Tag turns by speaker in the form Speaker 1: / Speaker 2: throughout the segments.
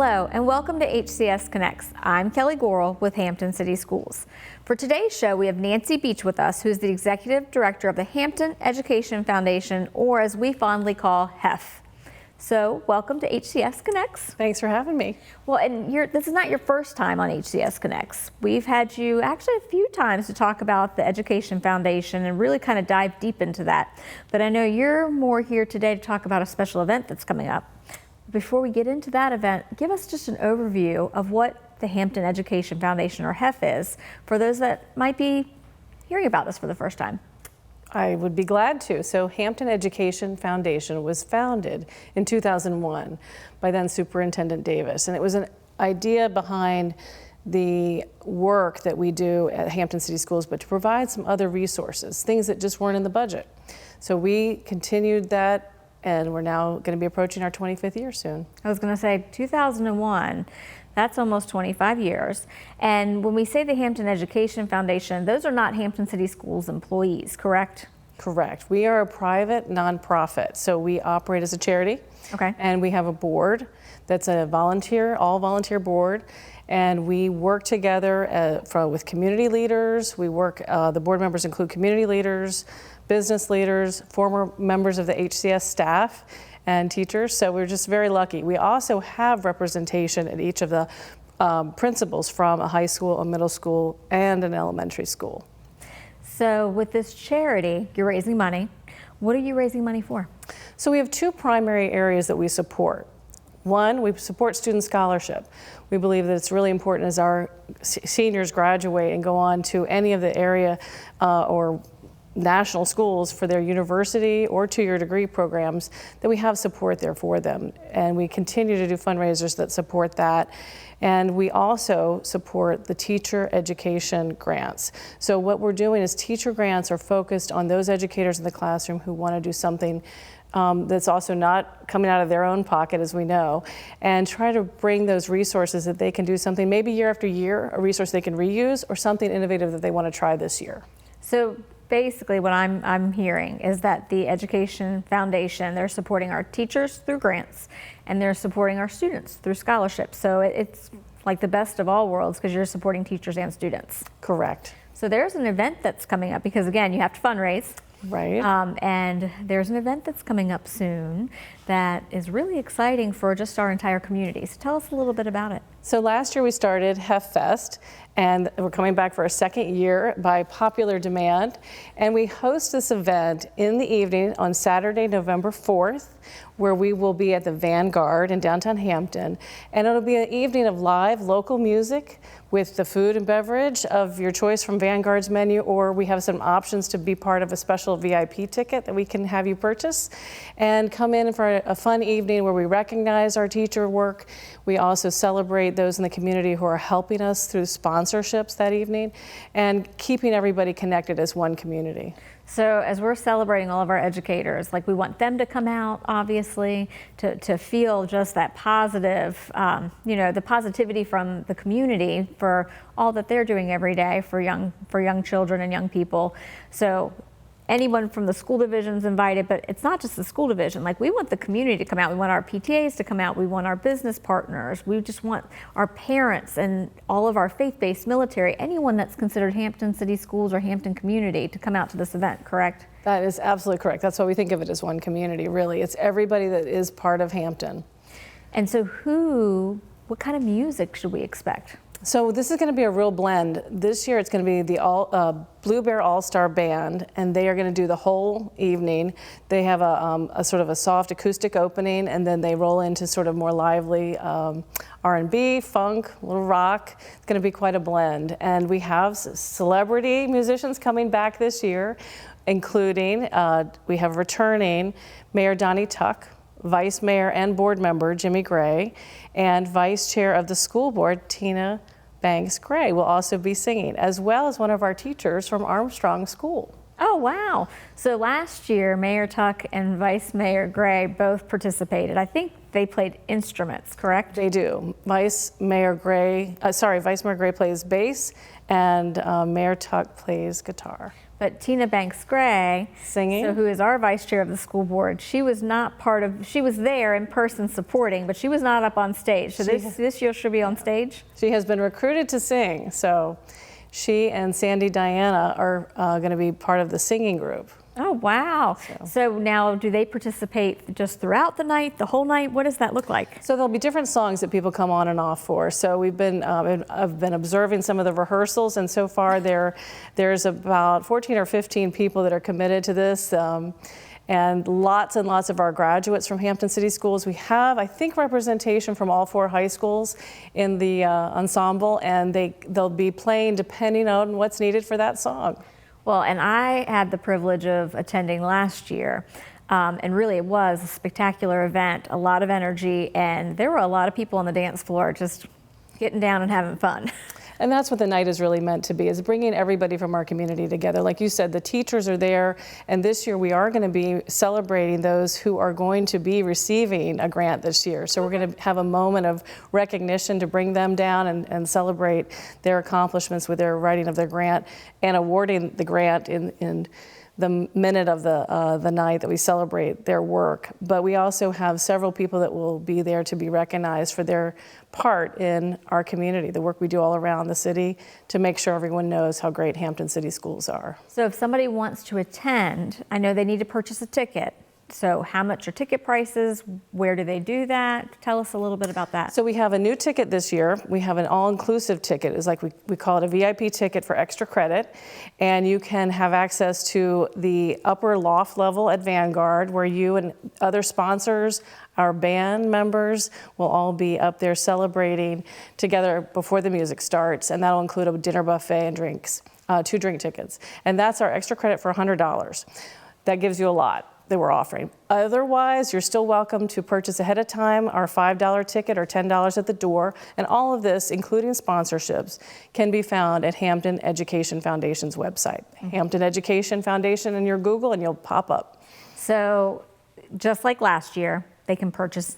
Speaker 1: Hello and welcome to HCS Connects. I'm Kelly Gorel with Hampton City Schools. For today's show, we have Nancy Beach with us, who's the Executive Director of the Hampton Education Foundation, or as we fondly call, H.E.F. So welcome to HCS Connects.
Speaker 2: Thanks for having me.
Speaker 1: Well, and this is not your first time on HCS Connects. We've had you actually a few times to talk about the Education Foundation and really kind of dive deep into that. But I know you're more here today to talk about a special event that's coming up. Before we get into that event, give us just an overview of what the Hampton Education Foundation, or H.E.F, is, for those that might be hearing about this for the first time.
Speaker 2: I would be glad to. So Hampton Education Foundation was founded in 2001 by then Superintendent Davis, and it was an idea behind the work that we do at Hampton City Schools, but to provide some other resources, things that just weren't in the budget. So we continued that, and we're now going to be approaching our 25th year soon.
Speaker 1: I was going to say 2001, that's almost 25 years. And when we say the Hampton Education Foundation, those are not Hampton City Schools employees, correct?
Speaker 2: Correct. We are a private nonprofit, so we operate as a charity.
Speaker 1: Okay.
Speaker 2: And we have a board that's a volunteer, all volunteer board. And we work together with community leaders. We work, the board members include community leaders, business leaders, former members of the HCS staff, and teachers. So we're just very lucky. We also have representation at each of the principals from a high school, a middle school, and an elementary school.
Speaker 1: So with this charity, you're raising money. What are you raising money for?
Speaker 2: So we have two primary areas that we support. One, we support student scholarship. We believe that it's really important as our seniors graduate and go on to any of the area or national schools for their university or two-year degree programs, that we have support there for them. And we continue to do fundraisers that support that. And we also support the teacher education grants. So what we're doing is teacher grants are focused on those educators in the classroom who want to do something that's also not coming out of their own pocket, as we know, and try to bring those resources that they can do something, maybe year after year, a resource they can reuse, or something innovative that they want to try this year.
Speaker 1: So basically what I'm hearing is that the Education Foundation, they're supporting our teachers through grants, and they're supporting our students through scholarships. So it's like the best of all worlds, because you're supporting teachers and students.
Speaker 2: Correct.
Speaker 1: So there's an event that's coming up, because again, you have to fundraise.
Speaker 2: Right.
Speaker 1: And there's an event that's coming up soon that is really exciting for just our entire community. So tell us a little bit about it.
Speaker 2: So last year we started H.E.F Fest, and we're coming back for a second year by popular demand. And we host this event in the evening on Saturday, November 4th, where we will be at the Vanguard in downtown Hampton. And it'll be an evening of live local music with the food and beverage of your choice from Vanguard's menu, or we have some options to be part of a special VIP ticket that we can have you purchase. And come in for a fun evening where we recognize our teacher work. We also celebrate those in the community who are helping us through sponsorships that evening, and keeping everybody connected as one community.
Speaker 1: So as we're celebrating all of our educators, like we want them to come out, obviously, to feel just that positive, the positivity from the community for all that they're doing every day for young children and young people. So anyone from the school division's invited, but it's not just the school division. Like, we want the community to come out. We want our PTAs to come out. We want our business partners. We just want our parents and all of our faith-based military, anyone that's considered Hampton City Schools or Hampton community, to come out to this event, correct?
Speaker 2: That is absolutely correct. That's why we think of it as one community, really. It's everybody that is part of Hampton.
Speaker 1: And so what kind of music should we expect?
Speaker 2: So this is going to be a real blend. This year it's going to be the Blue Bear All-Star Band, and they are going to do the whole evening. They have a sort of a soft acoustic opening, and then they roll into sort of more lively R&B, funk, a little rock. It's going to be quite a blend. And we have celebrity musicians coming back this year, including, we have returning Mayor Donnie Tuck, Vice Mayor and Board Member Jimmy Gray, and Vice Chair of the School Board, Tina Banks Gray, will also be singing, as well as one of our teachers from Armstrong School.
Speaker 1: Oh, wow. So last year, Mayor Tuck and Vice Mayor Gray both participated. I think they played instruments, correct?
Speaker 2: They do. Vice Mayor Gray plays bass, and Mayor Tuck plays guitar.
Speaker 1: But Tina Banks-Gray,
Speaker 2: Singing.
Speaker 1: so who is our vice chair of the school board, she was not part of, she was there in person supporting, but she was not up on stage. So this year she'll be on stage?
Speaker 2: She has been recruited to sing, so she and Sandy Diana are going to be part of the singing group.
Speaker 1: Oh, wow. So now do they participate just throughout the night, the whole night? What does that look like?
Speaker 2: So there'll be different songs that people come on and off for. So we've been, I've been observing some of the rehearsals, and so far there's about 14 or 15 people that are committed to this. And lots of our graduates from Hampton City Schools. We have, I think, representation from all 4 high schools in the ensemble, and they'll be playing depending on what's needed for that song.
Speaker 1: Well, and I had the privilege of attending last year, and really it was a spectacular event, a lot of energy, and there were a lot of people on the dance floor just getting down and having fun.
Speaker 2: And that's what the night is really meant to be, is bringing everybody from our community together. Like you said, the teachers are there, and this year we are going to be celebrating those who are going to be receiving a grant this year. So we're going to have a moment of recognition to bring them down and celebrate their accomplishments with their writing of their grant and awarding the grant in the minute of the night that we celebrate their work. But we also have several people that will be there to be recognized for their part in our community, the work we do all around the city to make sure everyone knows how great Hampton City Schools are.
Speaker 1: So if somebody wants to attend, I know they need to purchase a ticket. So how much are ticket prices? Where do they do that? Tell us a little bit about that.
Speaker 2: So we have a new ticket this year. We have an all-inclusive ticket. It's like we call it a VIP ticket for extra credit. And you can have access to the upper loft level at Vanguard, where you and other sponsors, our band members, will all be up there celebrating together before the music starts. And that'll include a dinner buffet and drinks, 2 drink tickets. And that's our extra credit for $100. That gives you a lot that we're offering. Otherwise, you're still welcome to purchase ahead of time our $5 ticket or $10 at the door. And all of this, including sponsorships, can be found at Hampton Education Foundation's website. Hampton Education Foundation in your Google and you'll pop up.
Speaker 1: So just like last year, they can purchase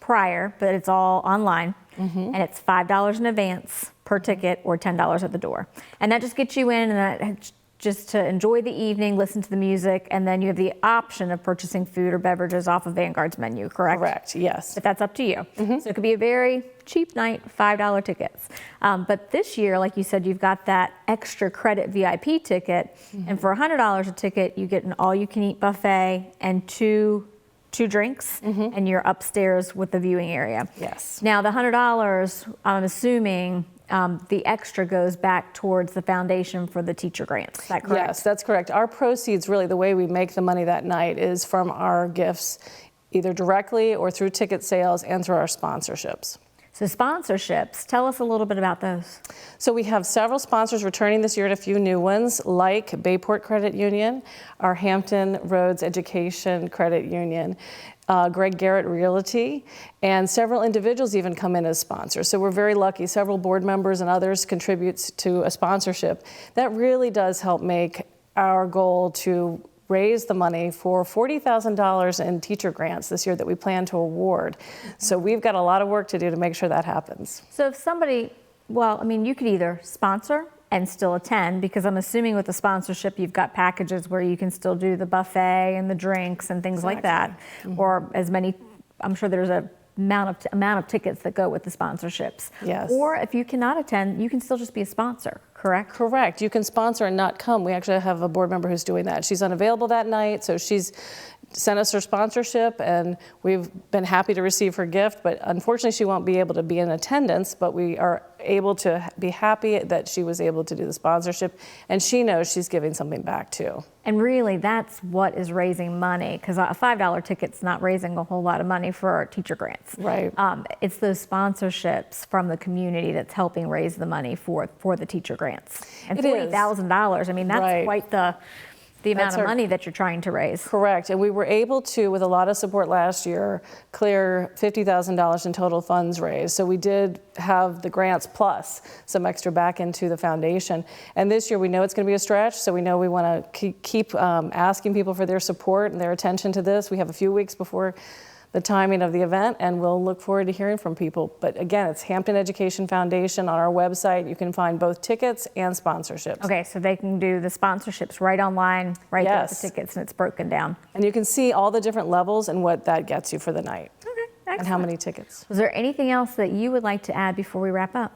Speaker 1: prior, but it's all online. And it's $5 in advance per ticket or $10 at the door. And that just gets you in, and that just to enjoy the evening, listen to the music, and then you have the option of purchasing food or beverages off of Vanguard's menu, correct?
Speaker 2: Correct, yes.
Speaker 1: But that's up to you. So it could be a very cheap night, $5 tickets. But this year, like you said, you've got that extra credit VIP ticket, and for $100 a ticket, you get an all-you-can-eat buffet and two drinks, and you're upstairs with the viewing area.
Speaker 2: Yes.
Speaker 1: Now, the $100, I'm assuming, the extra goes back towards the foundation for the teacher grants. Is that correct?
Speaker 2: Yes, that's correct. Our proceeds, really, the way we make the money that night is from our gifts, either directly or through ticket sales and through our sponsorships.
Speaker 1: So sponsorships, tell us a little bit about those.
Speaker 2: So we have several sponsors returning this year and a few new ones, like Bayport Credit Union, our Hampton Roads Education Credit Union, Greg Garrett Realty, and several individuals even come in as sponsors. So we're very lucky. Several board members and others contributes to a sponsorship. That really does help make our goal to raise the money for $40,000 in teacher grants this year that we plan to award. So we've got a lot of work to do to make sure that happens.
Speaker 1: So if somebody, well, I mean, you could either sponsor and still attend, because I'm assuming with the sponsorship you've got packages where you can still do the buffet and the drinks and things like that, or as many, I'm sure there's a amount of tickets that go with the sponsorships.
Speaker 2: Yes.
Speaker 1: Or if you cannot attend, you can still just be a sponsor, correct?
Speaker 2: Correct. You can sponsor and not come. We actually have a board member who's doing that. She's unavailable that night, so she's sent us her sponsorship, and we've been happy to receive her gift, but unfortunately she won't be able to be in attendance, but we are able to be happy that she was able to do the sponsorship, and she knows she's giving something back too.
Speaker 1: And really, that's what is raising money, because a $5 ticket's not raising a whole lot of money for our teacher grants.
Speaker 2: Right.
Speaker 1: It's those sponsorships from the community that's helping raise the money for the teacher grants. And $40,000, I mean, that's quite the amount of money that you're trying to raise.
Speaker 2: Correct, and we were able to, with a lot of support last year, clear $50,000 in total funds raised. So we did have the grants plus some extra back into the foundation. And this year we know it's going to be a stretch, so we know we want to keep asking people for their support and their attention to this. We have a few weeks before the timing of the event, and we'll look forward to hearing from people. But again, it's Hampton Education Foundation. On our website, you can find both tickets and sponsorships.
Speaker 1: Okay, so they can do the sponsorships right online, right there at
Speaker 2: Yes.
Speaker 1: the tickets, and it's broken down.
Speaker 2: And you can see all the different levels and what that gets you for the night.
Speaker 1: Okay,
Speaker 2: And how many tickets.
Speaker 1: Was there anything else that you would like to add before we wrap up?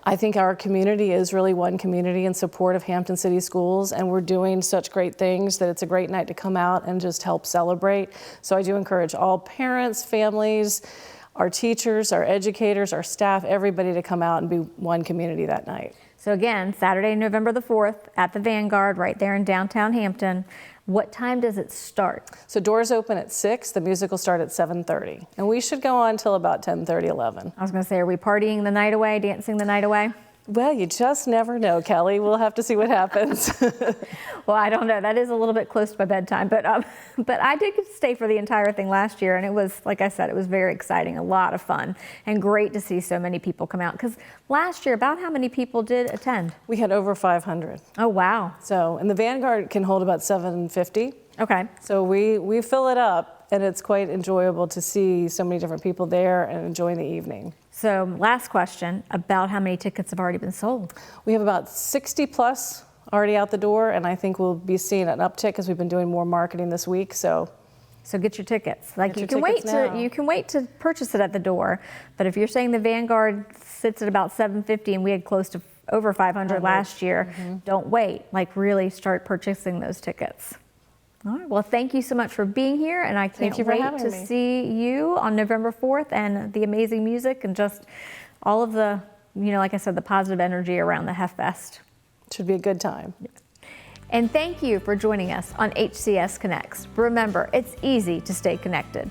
Speaker 2: I think our community is really one community in support of Hampton City Schools, and we're doing such great things that it's a great night to come out and just help celebrate. So I do encourage all parents, families, our teachers, our educators, our staff, everybody to come out and be one community that night.
Speaker 1: So again, Saturday, November the 4th at the Vanguard right there in downtown Hampton. What time does it start?
Speaker 2: So doors open at 6, the music will start at 7:30, and we should go on until about 10:30, 11.
Speaker 1: I was going to say, are we partying the night away, dancing the night away?
Speaker 2: Well, you just never know, Kelly. We'll have to see what happens.
Speaker 1: Well, I don't know. That is a little bit close to my bedtime, but I did get to stay for the entire thing last year, and it was, like I said, it was very exciting, a lot of fun, and great to see so many people come out. Because last year, about how many people did attend?
Speaker 2: We had over 500.
Speaker 1: Oh, wow.
Speaker 2: So, and the Vanguard can hold about 750.
Speaker 1: Okay.
Speaker 2: So we fill it up, and it's quite enjoyable to see so many different people there and enjoying the evening.
Speaker 1: So last question, about how many tickets have already been sold?
Speaker 2: We have about 60 plus already out the door, and I think we'll be seeing an uptick because we've been doing more marketing this week. So
Speaker 1: get your tickets. Like,
Speaker 2: Get your tickets now.
Speaker 1: you can wait to purchase it at the door, but if you're saying the Vanguard sits at about 750 and we had close to over 500 last year, don't wait. Like, really start purchasing those tickets. All right. Well, thank you so much for being here, and I can't
Speaker 2: you for
Speaker 1: wait
Speaker 2: having
Speaker 1: to
Speaker 2: me.
Speaker 1: see you on November 4th and the amazing music and just all of the, like I said, the positive energy around the H.E.F Fest.
Speaker 2: should be a good time.
Speaker 1: And thank you for joining us on HCS Connects. Remember, it's easy to stay connected.